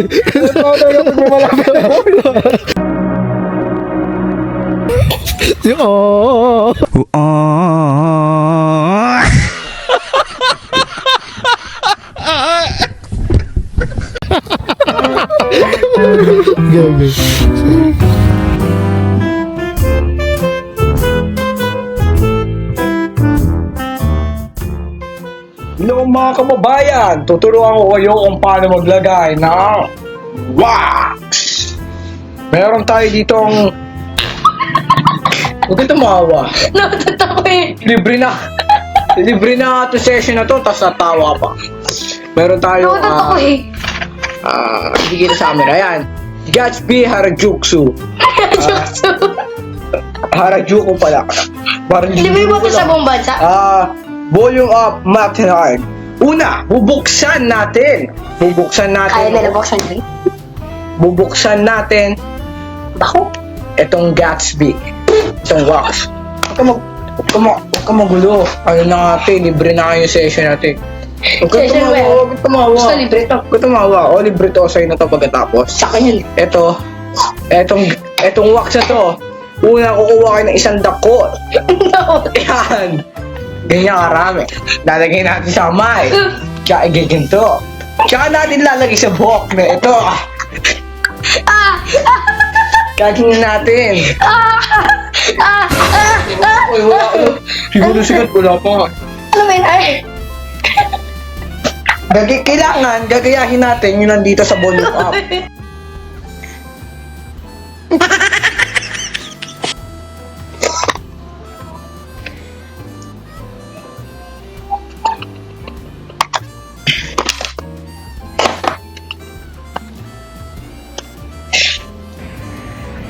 Totoo talaga pag malapit ako. Oo. Gabi. Hello mga kababayan, tuturuan ko kayo kung paano maglagay ng wax. Meron tayo ditong... Huwag ka tumawa. Natatawa eh. Libre na ito session na to, tapos natawa pa. Meron tayo, Natatawa eh. hindi kita sa camera, yan. Gatsby Harajuku. Harajuku pala. Parang Hindi mo yung sa buong bansa? Volume up, math and hard. Una, bubuksan natin. Kaya nila buksan yun? Bubuksan natin Bako? itong Gatsby. Itong wax. Huwag ka magulo. Ano na natin, libre na kayo yung session natin. Huwag ka Session tumawa, where? huwag ka tumawa. Gusto libre to. Huwag ka tumawa. O, libre to sa'yo na to pagkatapos. Sa akin yun. Etong wax na to. Una, kukuha kayo ng isang dako. Yan. Ganyan karami. Lalagay natin sa kamay. Tsaka ganito. Tsaka natin lalagay sa buhok na ito. Kagin natin. Uy, wala. Siguro sigat wala pa. Ano ba yun? Ay! Kailangan, gagayahin natin yung nandito sa volume up.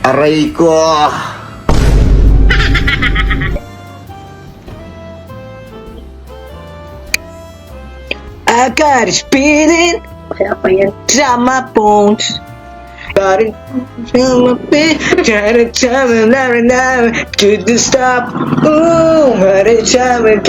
Aray ko. I got it spinning. Kaya pa yan. Drama bones. Got it. Drama bones. Gotta tell me, couldn't stop. Ooh, gotta tell me,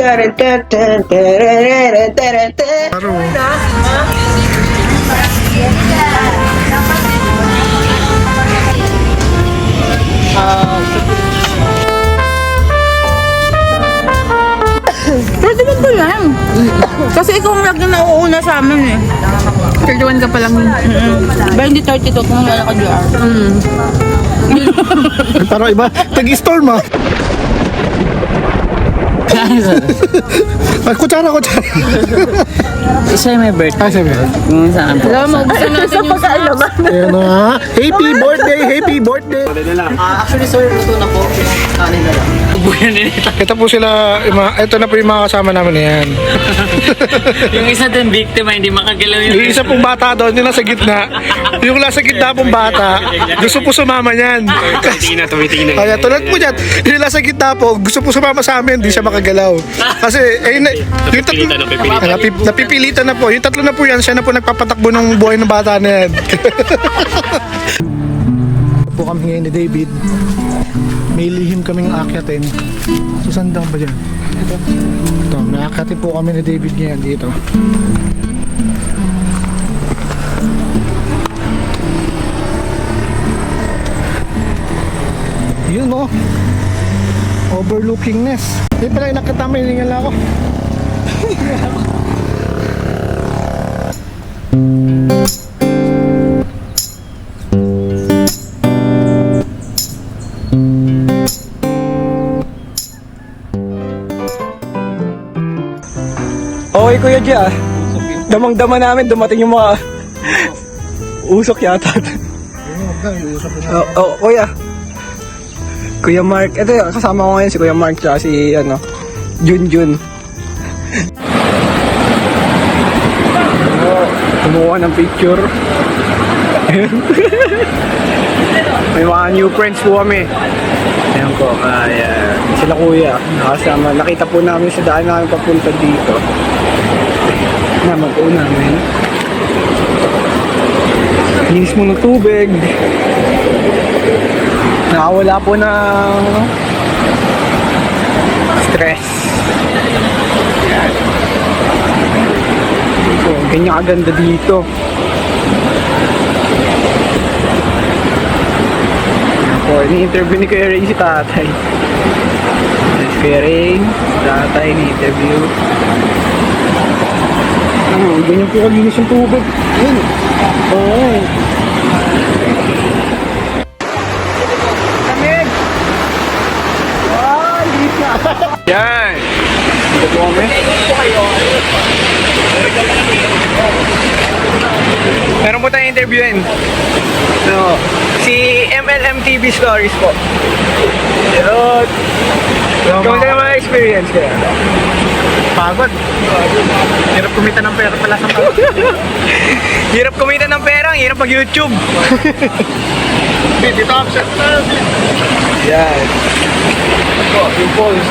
Pwede mo ba yan? Kasi ikaw ang lagi nauuna sa amin eh. 31 ka pa lang. Ba hindi 32 kung wala ka DR. Parang iba. Tag-storm ah. Kutsara. Isa yung may birthday. Sabi. Saan po? Alam mo, gusto natin yung sa... Ayan na. Happy birthday. Actually sir, luto na po. Kanin na lang. Ito po sila, ito na po yung mga kasama namin yan. Yung isa din biktima, hindi makagalaw Yung isa pong bata doon, yung nasa gitna. Yung nasa gitna pong bata, gusto po sumama niyan. Tumitingin Kaya tulad po dyan, yung nasa gitna po, gusto po sumama sa amin, hindi siya makagalaw. Kasi, yung tatlo, napipilitan na po. Yung tatlo na po yan, siya na po nagpapatakbo ng buhay ng bata na yan. po kami ngayon ni David. May lihim kaming aakyatin. Susandang ba dyan? Ito, may aakyatin po kami ni David ngayon dito. Yun o. Overlooking nest. Hindi pala inakita, may hiningal ako. Okay Kuya G ah. Damang-dama namin, dumating yung mga usok yata. Kuya. Kuya Mark. Ito, kasama ko ngayon si Kuya Mark tsaka si Junjun. Kumuha ng picture. May mga new friends po kami. Ayan po, sila Kuya. Nakasama. Nakita po namin sa daan namin papunta dito. Naman po namin. Linis mo ng tubig. Nakawala po ng stress. Yan. Ganyan kaganda dito. ni-interview ni Kuya Ray si tatay. Yes, Kuya Ray, tatay ni-interview. Ganyan po kaginis yung tubig. Yun. Oo. Lamig! Wow, liit na. Yan. Dito po kami. Meron po tayong interviewin. So, si MLM TV Stories po. Yun. Kamusta naman ang experience kaya? Pagod. Hirap kumita ng pera pala sa pagod. Hirap kumita ng pera, ang hirap mag-YouTube. Dito option. Yan. Ito, yung polls.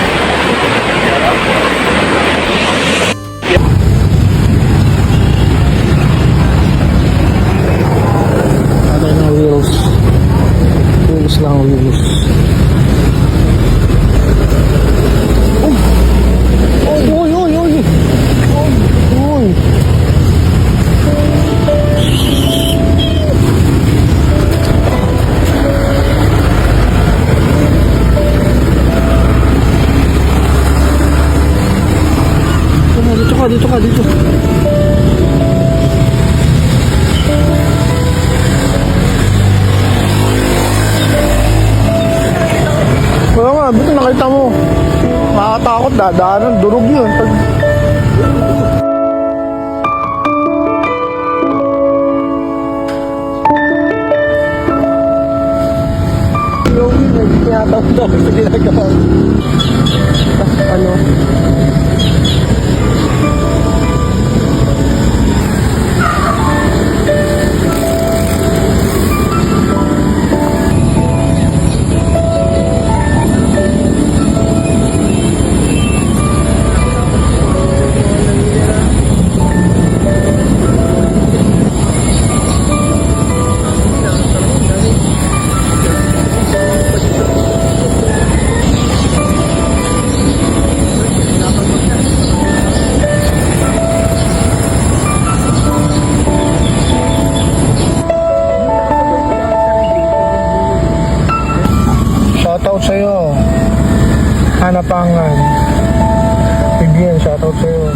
Ano na wheels? Wheels lang wheels. Dito ka. Wala nga, buti nakita mo. Nakakatakot, dadaanan, durog yun. Yung tinatawag sa ginagawa. Ano? Shoutout sa'yo. Hanapangan. Bigyan, shoutout sa'yo.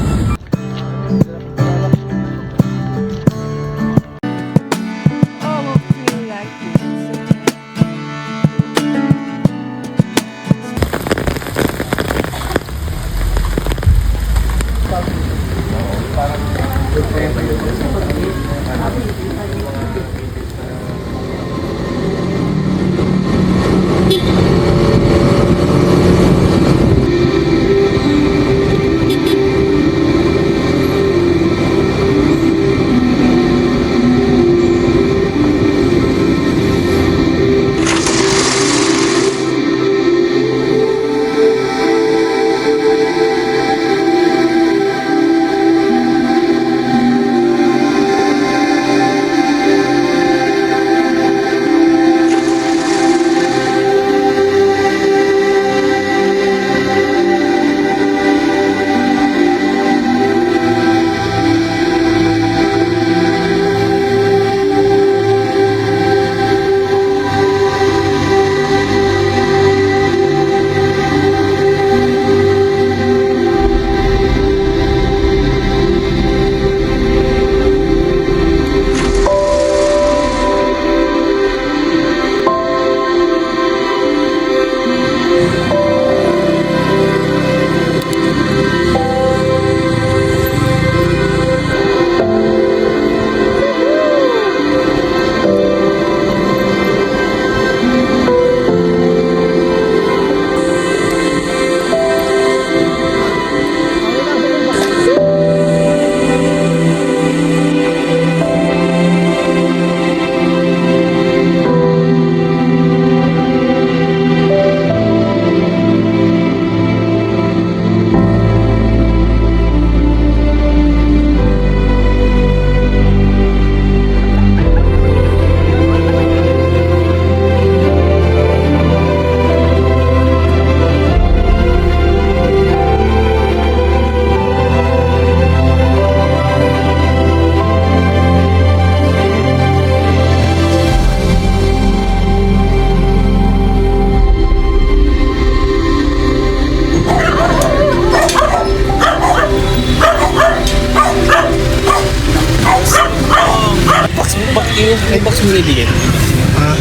mo na ibigay.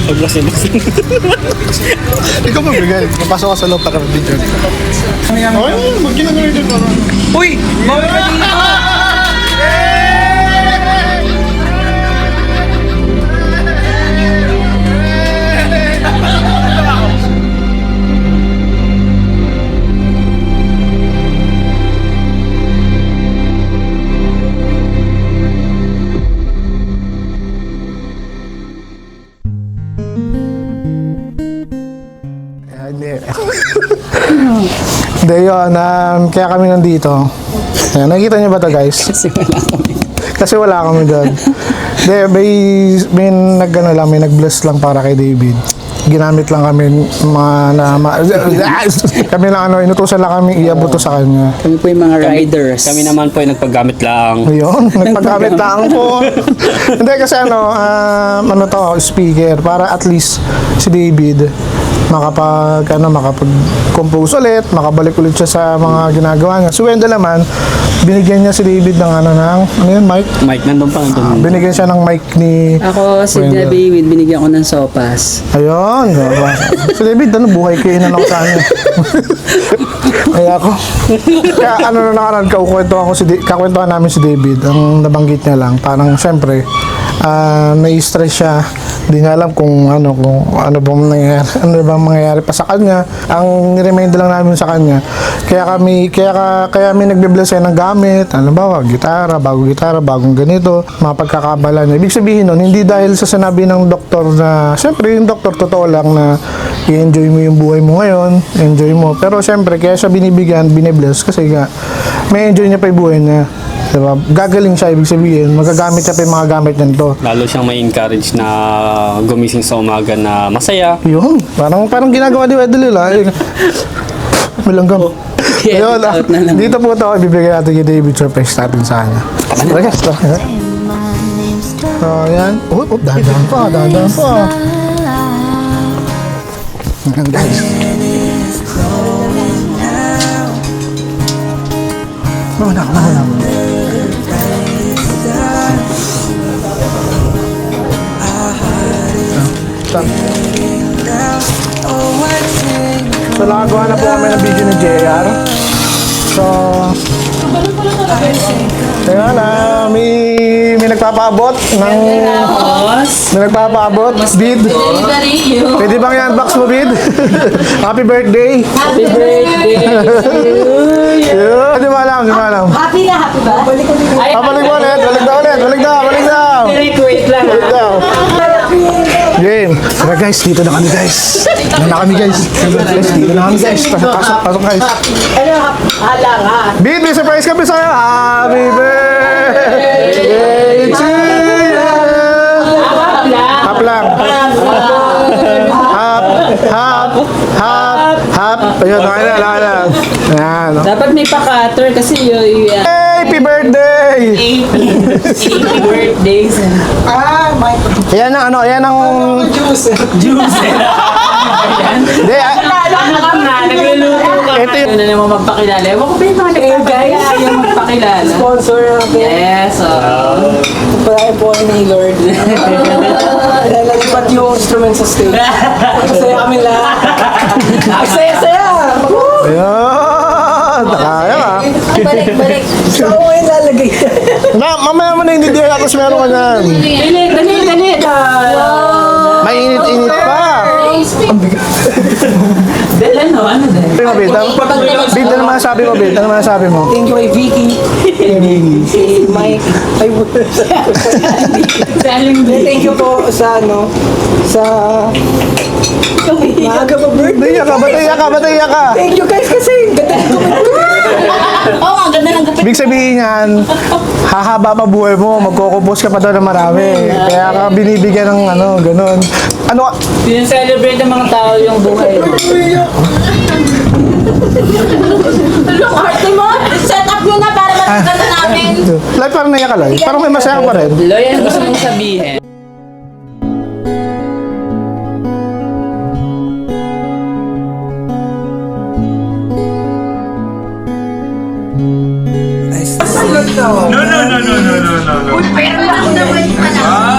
Pag-box na box. Ikaw magbigay. Papasok ka sa loob para mag-video. Ay, mag-ginagawa dyan para. Uy! Bawal ka dito! Hindi. Hindi yun, kaya kami nandito. Ayan, nakikita niyo ba ito guys? Kasi wala kami doon. Hindi, may nag-bless lang para kay David. Ginamit lang kami kami lang inutusan lang kami iabot to sa kanya. Kami po yung mga riders. Kami naman po yung nagpaggamit lang. Ayun, nagpaggamit lang po. Hindi kasi speaker para at least si David makapag-compose ulit, makabalik ulit siya sa mga ginagawa niya. Si Wendell naman, binigyan niya si David ng mic? Mike, nandun pa. Binigyan siya ng mic ni Ako, si Wendell. David, binigyan ko ng sopas. Ayun. Si David, buhay kayo na ako sa kanya. Kaya ako. Kaya kakwentuhan namin si David. Ang nabanggit niya lang, parang syempre, nai-stress siya. Hindi niya alam kung ano bang mangyayari pa sa kanya. Ang ni-remind lang namin sa kanya. Kaya kami nagbe-bless ng gamit. Halimbawa, bagong ganito, mga pagkakabala niya. Ibig sabihin nun, hindi dahil sa sinabi ng doktor na, syempre yung doktor totoo lang na i-enjoy mo yung buhay mo ngayon, enjoy mo. Pero syempre, kaya siya binibless kasi nga, may enjoy niya pa yung buhay niya. Diba? Gagaling siya, ibig sabihin, magagamit niya pa yung mga gamit niya nito. Lalo siyang may encourage na gumising sa umaga na masaya. Yun, parang ginagawa ni Wendell nila. May langgam. Ayun, dito po ito, ibibigay natin kay David, surprise natin sa kanya. Okay, so, yan. Dahan pa. Ayan, guys. Wala. So, nakagawa na po kami ng video ni JR. So, kaya na, may nagpapaabot ng... May nagpapaabot, Bid. Pwede bang i-unbox mo, Bid? Happy birthday! Happy birthday! Di ba alam? Happy ba? Balik daw. Wait lang. Balik daw. Game. Tara guys, dito na kami guys. Dito na kami guys. Pasok guys. Hala nga. Bid, may surprise kami sa'yo. Happy birthday to you. Hap lang. Hap. Ayun, nakala. Ayan. Dapat may pa-cutter kasi yung Happy birthday! happy birthdays. Yan ang juice. Hindi, Nagluluto ka. Ito yung- Ano naman magpakilala? Ewan ko ba yung mga nagpapakilala? Yung magpakilala. Sponsor natin. Yes, Pagkain po ni Lord. Nalipat yung instrument sa stage. Masaya kami lahat. Masaya! ayun. Kaya ka. Balik. Saan ko ngayon lalagay? Mamaya mo na hindi diya, tapos meron ka dyan. Dali. May init-init pa. Dali, ano dali? Sabi mo, Bid. Bid, ano masasabi mo, Bid? Ano masasabi mo? Thank you kay Vicky. Si Mike. Thank you po sa maaga pa birthday. Bataya ka. Thank you guys kasi ganda ng Oo, ang ganda ng gupit. Ibig sabihin yan, hahaba pa buhay mo, magkukupos ka pa daw ng marami. Kaya ka binibigyan ng ganun. Celebrate ng mga tao yung buhay. Tulong arte mo. Set up nyo na para mataganda namin. Like parang naiyak ka lang. Parang may masaya ka pa rin. Loy, ano gusto mong sabihin?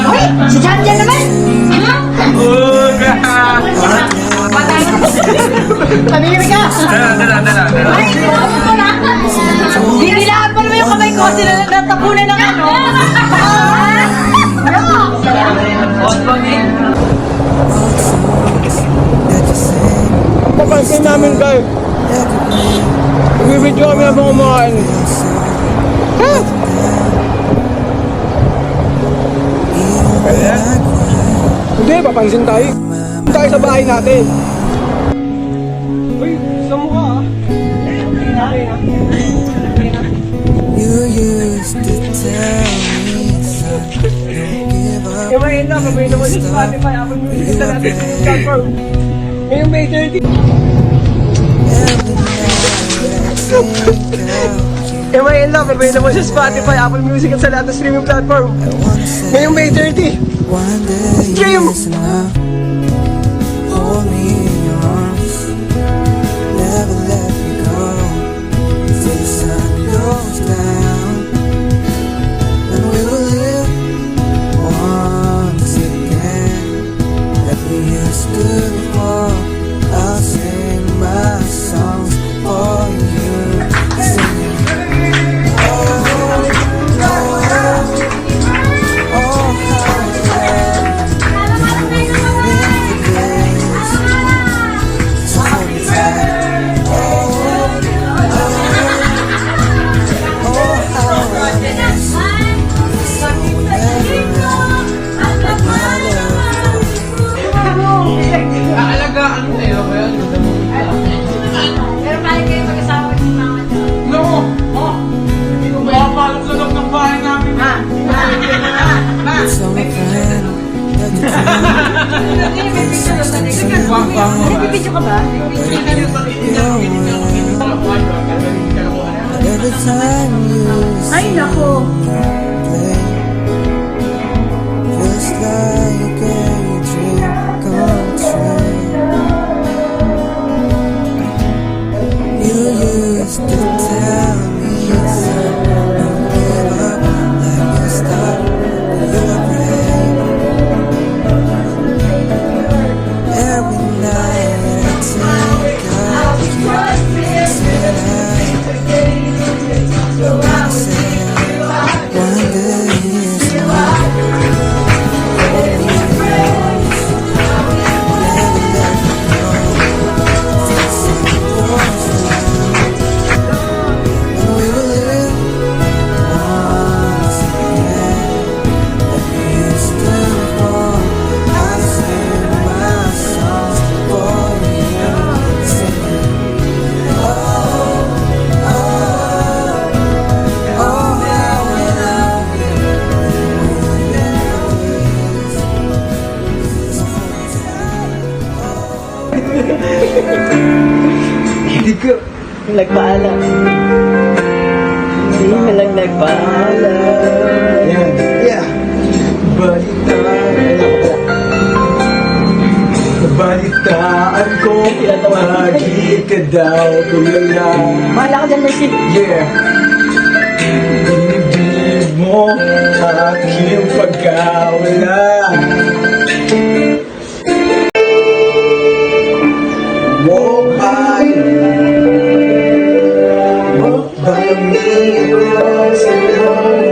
Uy, si John dyan naman. Dinilaan pa naman yung kamay ko, sila nagtatapunan ng ano. Papansin namin kayo. Nag-video kami habang kumakain. Kaya? Hindi, papansin tayo. Tayo sa bahay natin. Uy, sa mukha ah. Ibahin na, mabay naman sa Spotify, Apple Music sa natin sa platform. Ngayong May 30. Ibahin na, mabay naman sa Spotify, Apple Music at sa lahat ng streaming platform. Ngayong May 30. Stream! Hold me in your arms, never let me go till the sun goes down, and we will live once again like we used to before. I'll sing my songs for you, singing. Oh, oh, oh, how Pero paano kayo mag-asawa ni Mama? some friend that you Nagbibidyo ka ba? but every time you Ay, nako. play, feels like a dream come true. You used to tell me son, don't give up like you stop, but you were brave. Every night I think of you, tonight I say one day is enough. Hold me close, never let me go. Till the sun goes down, and we will live once again like we used to before. I'll sing my songs for you, singing. Oh, oh, oh, how I love you. Hindi ko nagpaalam. Hindi mo lang nagpaalam. Yan. Yeah. Balitaan ko, lagi ka daw tulala. Mahala ka dyan, Mercy. Yeah. Binibig mo aking pagkawala. Walk by me across the road.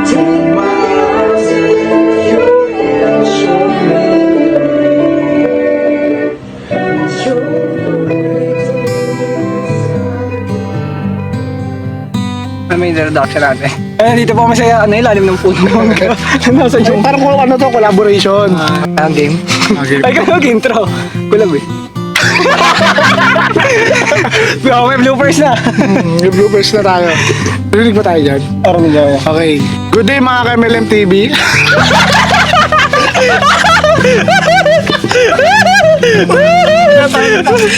Take my arms and your hand, show me. May introduction natin. Dito po masaya, ilalim ng puno. Nasa yung Parang kung ano to, collaboration. ang game. Ay, kaya mag-intro. Kulag eh. May bloopers na. Yung bloopers na tayo. Rinig ba tayo dyan? Parang nila. Okay. Good day mga ka-MLM TV.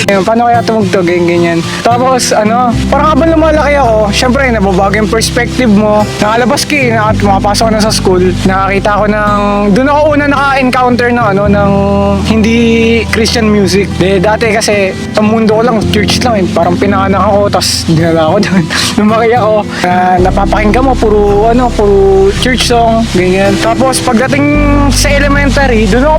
Ayun, paano kaya tumugtog, ganyan. Tapos, parang habang lumalaki ako, syempre, nababago yung perspective mo. Nakalabas ka eh, makapasok ka na sa school. Nakakita ko doon ako una naka-encounter ng hindi Christian music. Dati kasi, ang mundo ko lang, church lang eh. Parang pinanganak ako, tapos dinala ako doon. Lumaki ako. Napapakinggan mo, puro church song, ganyan. Tapos, pagdating sa elementary, doon ako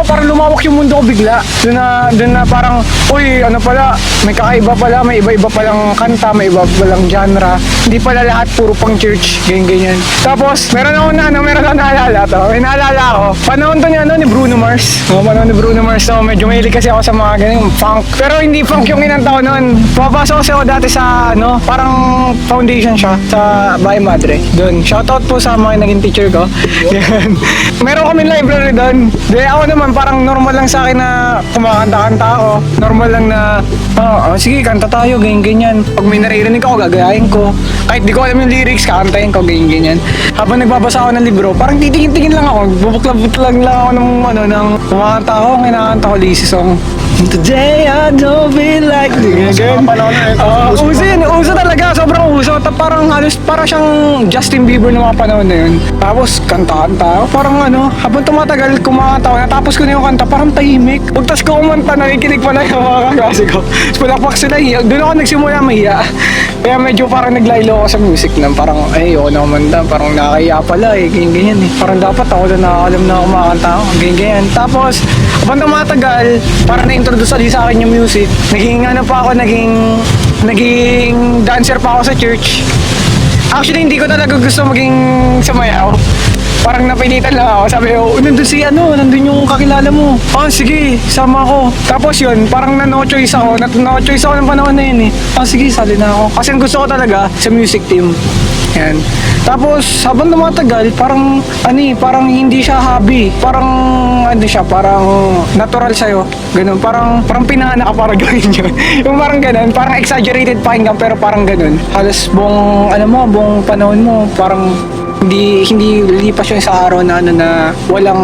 parang lumawak yung mundo ko bigla. Doon na parang, uy, pala, may kakaiba pala, may iba-iba palang kanta, may iba palang genre. Hindi pala lahat puro pang church, ganyan. Tapos, meron ako naalala to. May naalala ako. Panahon to ni Bruno Mars. Panahon ni Bruno Mars. So, medyo mahilig kasi ako sa mga ganyan, funk. Pero hindi funk yung inanta ko noon. Pumapasok kasi ako dati sa, parang foundation siya, sa Bahay Madre. Doon. Shoutout po sa mga naging teacher ko. Yan. Meron kami library doon. Ako naman, parang normal lang sa akin na kumakanta-kanta ako. Normal lang na, sige, kanta tayo, ganyan. Pag may naririnig ako, gagayahin ko. Kahit di ko alam yung lyrics, kakantahin ko, ganyan. Habang nagbabasa ako ng libro, parang titingin-tingin lang ako. Bubukla-bukla lang ako ng kumakanta ako, kinakanta ko lazy song. Today I don't feel like again. Uso talaga, sobrang uso. Parang halos para siyang Justin Bieber ng mga panahon na yun. Tapos kanta-kanta, parang habang tumatagal kumakanta ko, natapos ko na yung kanta, parang tahimik. Pagtas ko kumanta, nakikinig pa na yung mga kaklase ko. Pulakpak sila, doon ako nagsimula mahiya. Kaya medyo parang naglaylo ako sa music na parang, ayoko na kumanta, parang nakakaya pala ganyan eh. Parang dapat ako na nakakalam na kumakanta ako, ganyan. Tapos, habang tumatagal, parang na-introduce ulit sa akin yung music. Naging dancer pa ako sa church. Actually, hindi ko talaga gusto maging sumayaw. Parang napilitan lang ako. Sabi ko, nandun yung kakilala mo. Sige, sama ako. Tapos yun, parang na-no-choice ako. Na-no-choice ako ng panahon na yun eh. sige, sali na ako. Kasi ang gusto ko talaga sa music team. Yan. Tapos, habang tumatagal, parang hindi siya hobby. Parang, parang natural sa'yo. Ganun, parang pinanganak ka para gawin yun. Yung parang ganun, parang exaggerated pakinggan, pero parang ganun. Halos buong panahon mo, parang hindi lipas yung sa araw na walang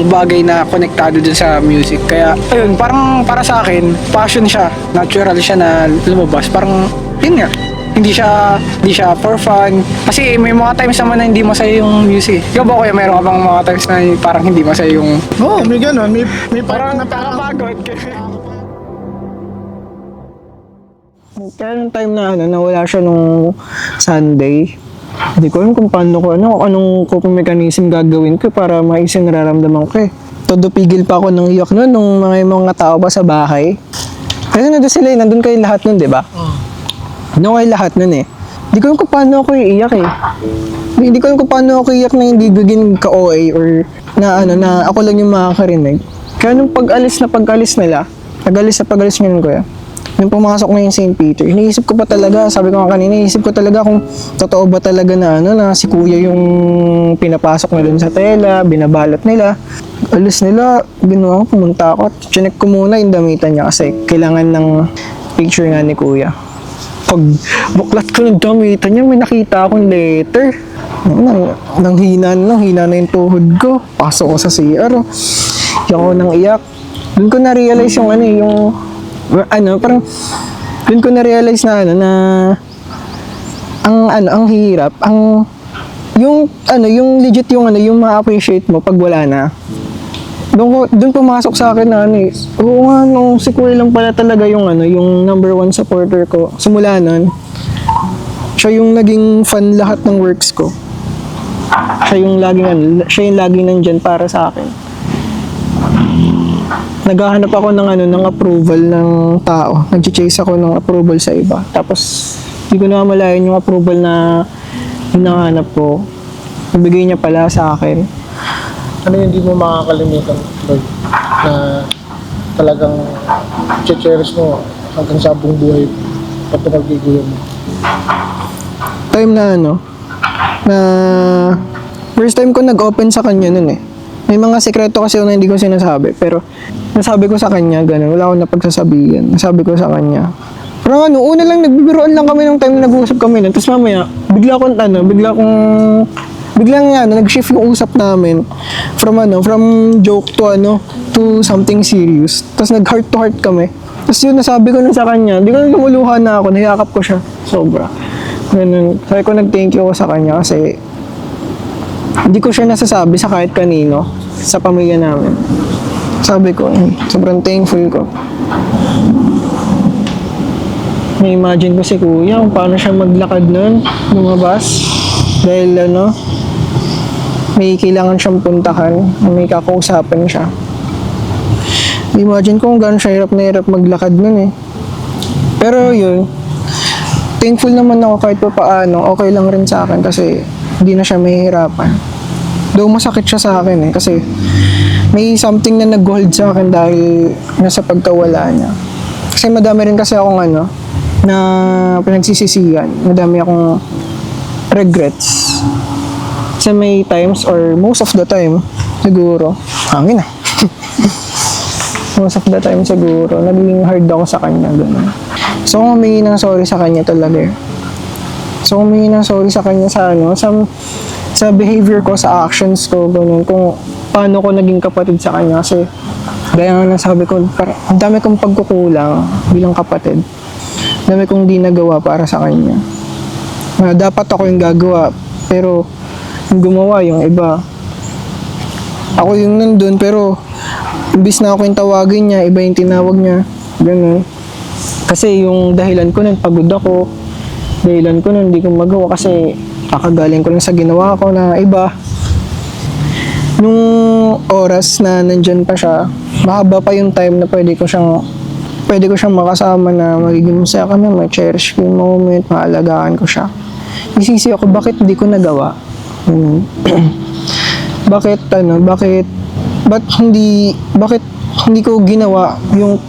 bagay na konektado dun sa music. Kaya, ayun, parang para sa akin, passion siya. Natural siya na lumabas. Parang, yun nga. Hindi siya for fun. Kasi may mga times naman na hindi masaya yung music. Ikaw ba kuya, meron ka bang mga times na parang hindi masaya yung... Oo, may gano'n. May parang napakapagod. Kaya nung time na nawala siya nung Sunday, hindi ko alam kung paano ko, anong coping mechanism gagawin ko para maisip nararamdaman ko eh. Todo pigil pa ako ng iyak nun nung mga tao pa sa bahay. Kasi nandun sila nandun kayo lahat nun, di ba? Ano kayo lahat nun eh. Hindi ko alam kung paano ako iiyak eh. Hindi ko alam kung paano ako iiyak na hindi bigin ka-OA or na ako lang yung makakarinig. Kaya nung pag-alis nila, pag-alis ngayon kuya, nung pumasok na yung St. Peter, iniisip ko pa talaga, sabi ko nga kanina, iniisip ko talaga kung totoo ba talaga na si kuya yung pinapasok na dun sa tela, binabalot nila. Alis nila, ginawa ko, pumunta ako, chinek ko muna yung damitan niya kasi kailangan ng picture nga ni kuya. Pag buklat ko ng damitan niya, may nakita akong letter. Nang hina na yung tuhod ko. Pasok ko sa CR. Iyak ako nang iyak. Doon ko na-realize parang doon ko na-realize na ang hirap, yung legit yung ma-appreciate mo pag wala na. Doon pumasok sa akin na oo nga, si Kuya lang pala talaga yung number one supporter ko. Simula nun, siya yung naging fan lahat ng works ko. Siya yung laging nandyan para sa akin. Naghahanap ako ng approval ng tao. Nag-chase ako ng approval sa iba. Tapos, hindi ko na malayan yung approval na hinahanap ko. Nabigay niya pala sa akin. Ano yung hindi mo makakalimutan, Lord, na talagang cherish mo hanggang sa buong buhay pati magigulo mo? Time na first time ko nag-open sa kanya nun eh. May mga sekreto kasi na hindi ko sinasabi, pero nasabi ko sa kanya, ganun, wala akong napagsasabihan. Nasabi ko sa kanya. Pero una lang, nagbibiroan lang kami nung time na nag-uusap kami nun. Tapos mamaya, bigla akong biglang nag-shift yung usap namin from joke to something serious. Tapos nag-heart to heart kami. Tapos yun, nasabi ko nun sa kanya, di ko lumuluhan na ako, nahiyakap ko siya. Sobra. Ganun. Sabi ko, nag-thank you ako sa kanya kasi hindi ko siya nasasabi sa kahit kanino sa pamilya namin. Sabi ko, sobrang thankful ko. May-imagine ko si kuya kung paano siya maglakad nun, lumabas. Dahil may kailangan siyang puntahan, may kakausapan siya. Imagine ko kung gano'n siya hirap na hirap maglakad nun eh. Pero yun, thankful naman ako kahit pa paano, okay lang rin sa akin kasi hindi na siya mahihirapan. Though masakit siya sa akin eh, kasi may something na nag-hold sa akin dahil nasa pagkawala niya. Kasi madami rin kasi akong na pinagsisisihan. Madami akong regrets. Kasi may times or most of the time, siguro, hangin ah. Most of the time siguro, naging hard ako sa kanya, gano'n. So, humingi ng sorry sa kanya talaga eh. So, humingi ng sorry sa kanya sa behavior ko, sa actions ko, gano'n. Kung paano ko naging kapatid sa kanya. Kasi, gaya nga nasabi ko, ang dami kong pagkukulang bilang kapatid. Ang dami kong di nagawa para sa kanya. Dapat ako yung gagawa, pero yung gumawa yung iba. Ako yung nandun, pero imbis na ako yung tawagin niya, iba yung tinawag niya. Ganun. Kasi yung dahilan ko nun, pagod ako. Dahilan ko nun, hindi ko magawa kasi kakagaling ko lang sa ginawa ko na iba. Nung oras na nandyan pa siya, mahaba pa yung time na pwede ko siyang makasama na magiging masaya kami, may cherish yung moment, maalagaan ko siya. Isisi ako, bakit hindi ko nagawa? Bakit hindi ko ginawa yung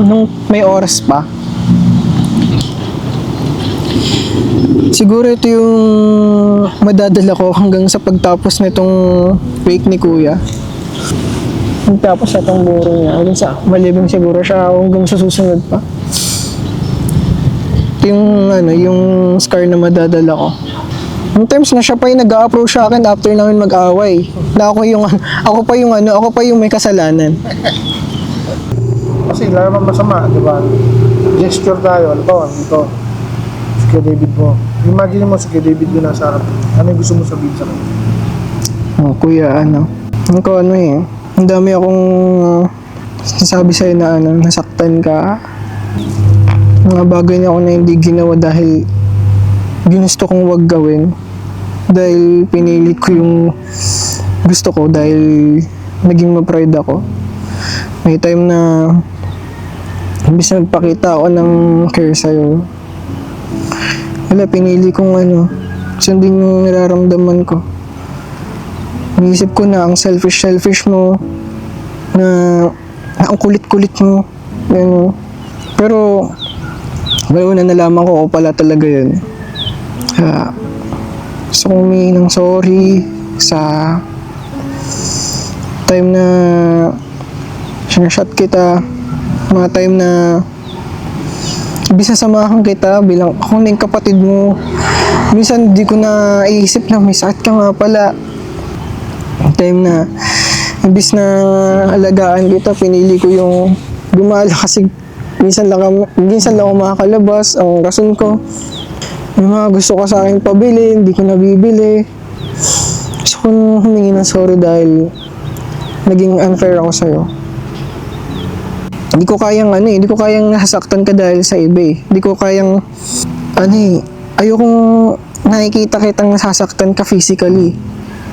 nung may oras pa? Siguro ito yung madadala ko hanggang sa pagtapos nitong break ni Kuya. Pagtapos na itong buro niya, hanggang sa malibing siguro siya hanggang sa susunod pa. Ito yung scar na madadala ko. Yung times na siya pa yung nag-a-approach sa akin after namin mag-away. Na ako pa yung may kasalanan. Kasi wala naman masama, di ba? Gesture tayo, halimbawa, ito. Si Kuya David mo. Imagine mo si Kuya David mo nasa harap. Ano yung gusto mo sabihin sa kanya? Kuya, ang dami akong nasabi sa'yo na nasaktan ka. Mga bagay na ako na hindi ginawa dahil ginusto kong wag gawin. Dahil pinilit ko yung gusto ko dahil naging ma-pride ako. May time na imbis na magpakita ako ng care sa'yo, pinili kong sundin yung nararamdaman ko. Naisip ko na ang selfish mo, na ang kulit-kulit mo, pero na nalaman ko pala talaga yun. Gusto kong humingi ng sorry sa time na sinashot kita, mga time na bisa samahan kita bilang ako na yung kapatid mo. Minsan di ko na iisip na may sakit ka nga pala. Time na imbis na alagaan kita, pinili ko yung gumala kasi minsan lang ako makakalabas. Ang rason ko, yung mga gusto ko sa akin pabili, hindi ko nabibili. Gusto ko humingi ng sorry dahil naging unfair ako sa'yo. Hindi ko kayang nasasaktan ka dahil sa iba eh. Hindi ko kayang, ayokong nakikita kitang nasasaktan ka physically.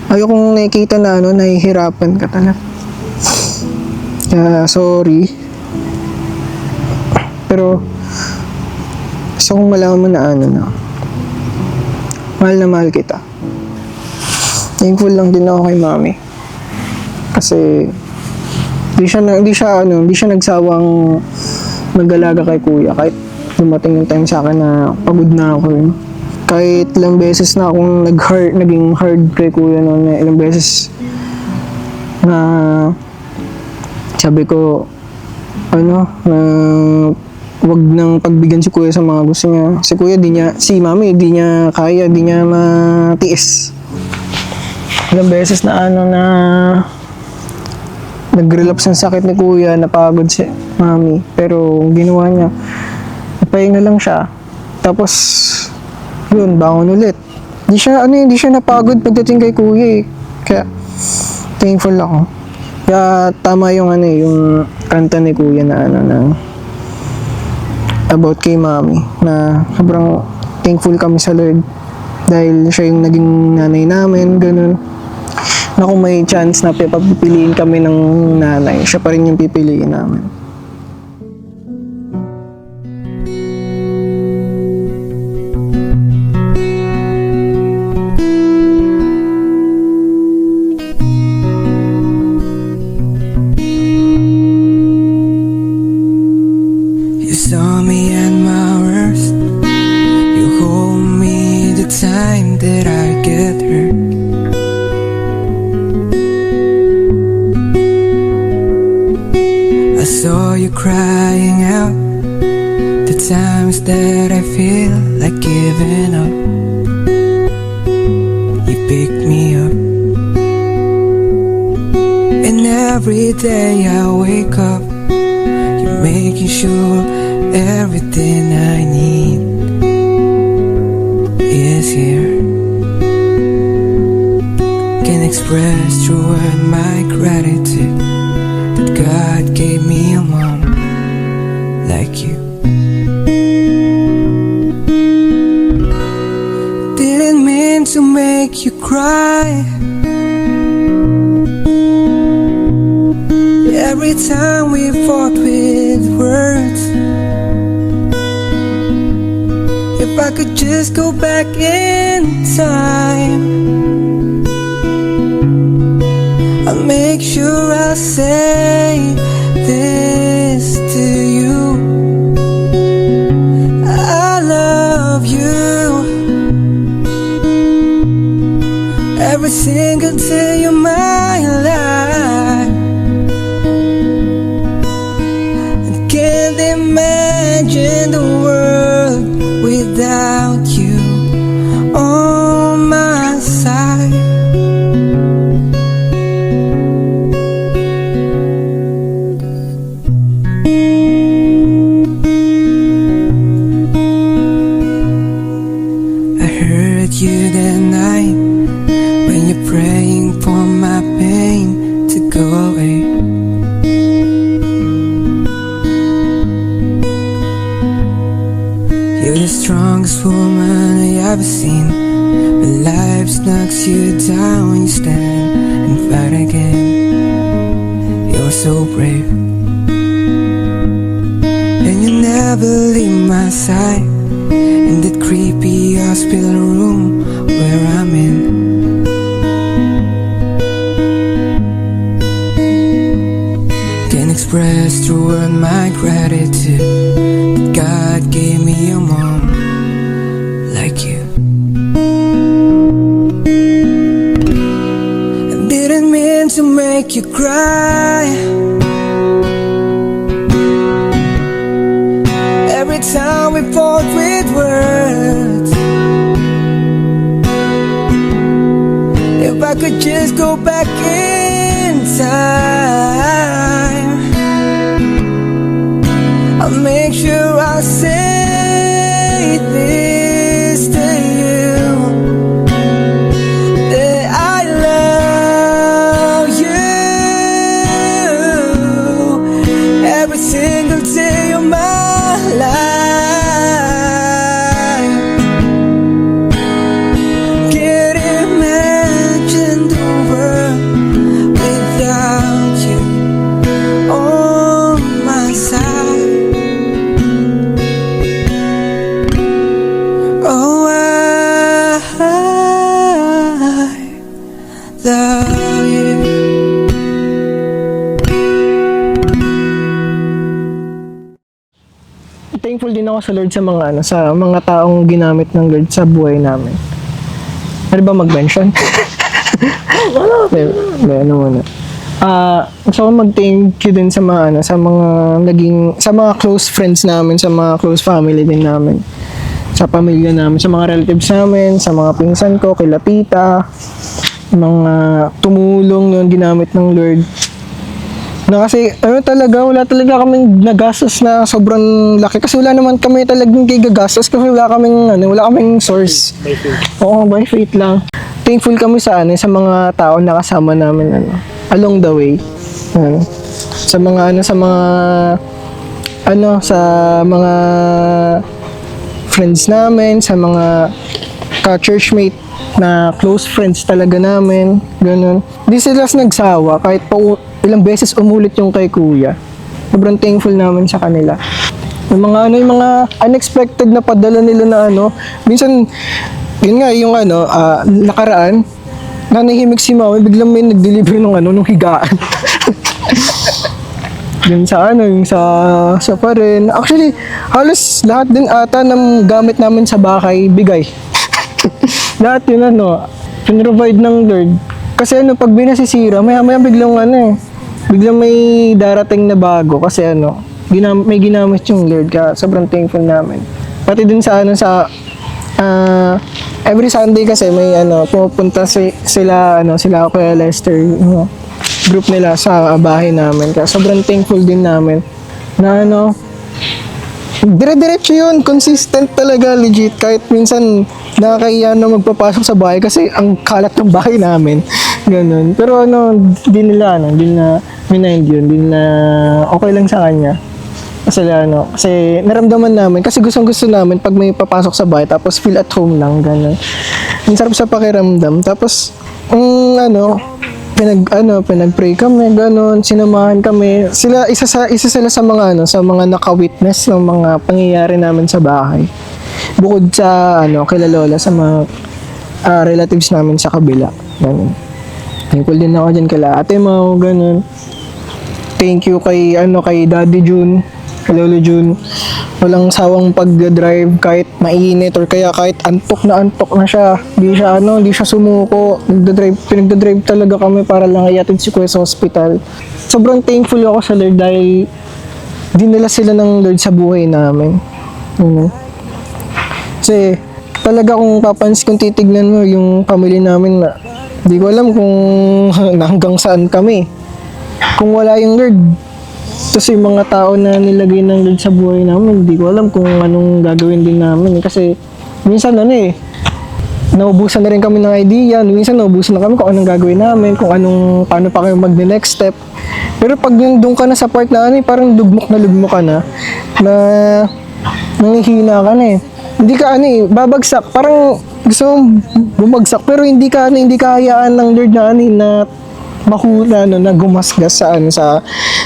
Ayokong nakikita na nahihirapan ka talaga. Kaya, sorry. Pero, gusto kong malaman na mahal na mahal kita. Thankful lang din ako kay Mami. Kasi, Di siya nagsawang mag-alaga kay Kuya kahit dumating yung time sa akin na pagod na ako yun. Kahit ilang beses na akong naging hard kay Kuya noon, ilang beses na sabi ko wag nang pagbigyan si Kuya sa mga gusto niya. Si Mami di niya kaya, di niya matiis. ilang beses na nag-relapse ng sakit ni kuya, napagod si mami. Pero ang ginawa niya, napahinga lang siya. Tapos, yun, bangon ulit. Hindi siya napagod pagdating kay kuya eh. Kaya, thankful ako. Kaya, tama yung yung kanta ni kuya na about kay mami. Na sobrang thankful kami sa Lord. Dahil siya yung naging nanay namin, ganun. Na kung may chance na pagpipiliin kami ng nanay, siya pa rin yung pipiliin namin. You saw me at my worst. You hold me the time that I get hurt. I saw you crying out the times that I feel like giving up. You picked me up, and every day I wake up, you're making sure everything I need is here. Can express through word my gratitude that God gave me a mom like you. Didn't mean to make you cry. Every time we fought with words. If I could just go back in time, I'll make sure I'll say this to you: I love you. Every single day of my life. I can't imagine the world without you on my side. I heard you that night when you're praying for my pain to go away. You're the strongest woman I ever seen. When life knocks you down, you stand and fight again. You're so brave, and you never leave my side. In that creepy hospital room where I'm in, can express through word my gratitude that God gave me a mom like you. I didn't mean to make you cry. Every time we fought with words. If I could just go back in time, I'll make sure I say this to you: that I love you every single day of my life. Can't imagine the world without you on my side. Oh, I love you. Thankful din ako sa Lord sa mga taong ginamit ng Lord sa buhay namin. Ano ba mag-mention? Ano muna. Gusto ko mag-thank you din sa mga sa mga close friends namin, sa mga close family din namin. Sa pamilya namin, sa mga relatives namin, sa mga pinsan ko, kila tita, mga tumulong yung ginamit ng Lord. Na kasi, wala talaga kaming nagastos na sobrang laki. Kasi wala naman kami talagang gigagastos kasi wala kaming source. Oo, by faith lang. Thankful kami sa mga tao na kasama namin along the way. Sa mga friends namin, sa mga ka-churchmate na close friends talaga namin, ganun. Di sila nagsawa kahit pa ilang beses umulit yung kay kuya. Sobrang thankful namin sa kanila. Yung mga unexpected na padala nila na minsan, yun nga, yung nakaraan, nanahimik si mami, biglang may nag-deliver nung higaan. Yun yung sa pa rin. Actually, halos lahat din ata ng gamit namin sa bahay, bigay. Lahat yun pinrovide ng Lord. Kasi pag binasisira, maya biglang may darating na bago. Kasi may ginamit yung Lord, kaya sobrang thankful namin. Pati din sa every Sunday kasi may pumupunta sila Kuya Lester, group nila sa bahay namin. Kaya sobrang thankful din namin na dire-diretso yun, consistent talaga, legit. Kahit minsan nakakahiya na magpapasok sa bahay kasi ang kalat ng bahay namin. Ganun. Pero di nila mind yun, di na okay lang sa kanya. Kasi naramdaman namin, kasi gustong-gusto namin pag may papasok sa bahay tapos feel at home lang, ganun. Ang sarap sa pakiramdam. Tapos pinag-pray kami, ganun, sinamahan kami. Isa sila sa mga naka-witness ng mga pangyayari namin sa bahay. Bukod sa kila lola, sa mga relatives namin sa kabila. Ganun. Thankful din ako dyan kila Ate Mau, ganun. Thank you kay Daddy June, kay Lolo June. Walang sawang pag-drive kahit mainit or kaya kahit antok na siya. Hindi siya sumuko. Pinagdadrive talaga kami para lang iatid si Kuya sa hospital. Sobrang thankful ako sa Lord dahil dinala sila ng Lord sa buhay namin. Kasi talaga kung titignan mo yung family namin na di ko alam kung hanggang saan kami. Kung wala yung Lord, tapos yung mga tao na nilagay ng Lord sa buhay namin, hindi ko alam kung anong gagawin din namin. Kasi minsan naubusan na rin kami ng idea. Minsan naubusan na kami kung anong gagawin namin, paano pa kayo mag-next step. Pero pag yung doon ka na sa part na parang lugmok ka na nanghihina ka na Hindi ka babagsak. Parang gusto mong bumagsak pero hindi ka hayaan ng Lord na mahula na gumasgas sa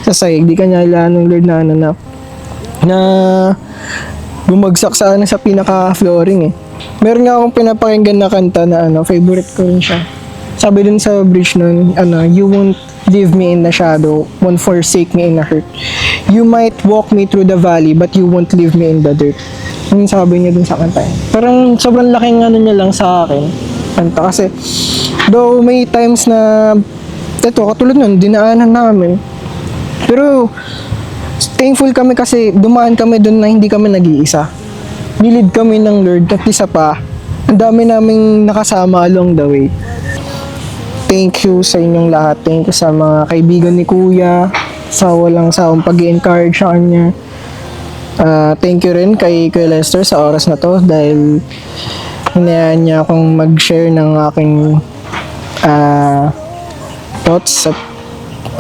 sahig. Di ka niya hayaan ng Lord na bumagsak sa pinaka-flooring Meron nga akong pinapakinggan na kanta na favorite ko rin siya. Sabi dun sa bridge nun, you won't leave me in the shadow, won't forsake me in the hurt. You might walk me through the valley, but you won't leave me in the dirt. Yung sabi niya dun sa kanta. Parang sobrang laking niya lang sa akin. Kanta kasi, though may times na, katulad nun, dinaanan namin. Pero, thankful kami kasi dumaan kami dun na hindi kami nag-iisa. Nilid kami ng Lord at isa pa, ang dami naming nakasama along the way. Thank you sa inyong lahat. Thank you sa mga kaibigan ni Kuya, sa walang sawang pag-i-encourage sa kanya. Thank you rin kay Kuya Lester sa oras na to dahil hinayaan niya akong mag-share ng aking thoughts at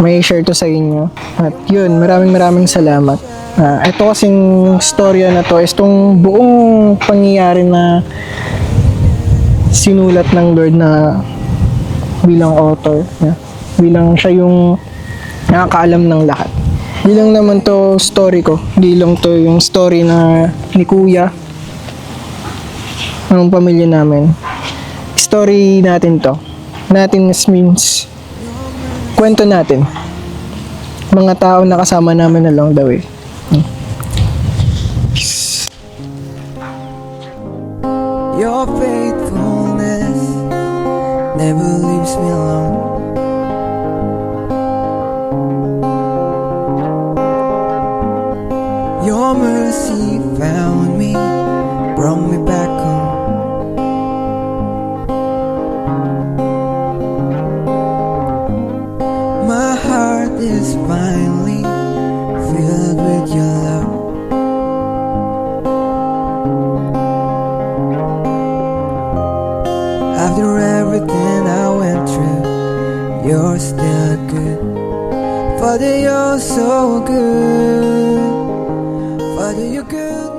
may share to sa inyo. At yun, maraming salamat. Ito kasing storya na to is itong buong pangyayari na sinulat ng Lord na bilang author. Bilang siya yung nakakaalam ng lahat. Di lang naman to story ko. Di lang to yung story na ni Kuya ng pamilya namin. Story natin to. Natin means kwento natin. Mga tao na kasama namin along the way. Your faithfulness never leaves me alone. Your mercy found me, brought me back home. everything I went through, you're still good. Father, you're so good. Father, you're good.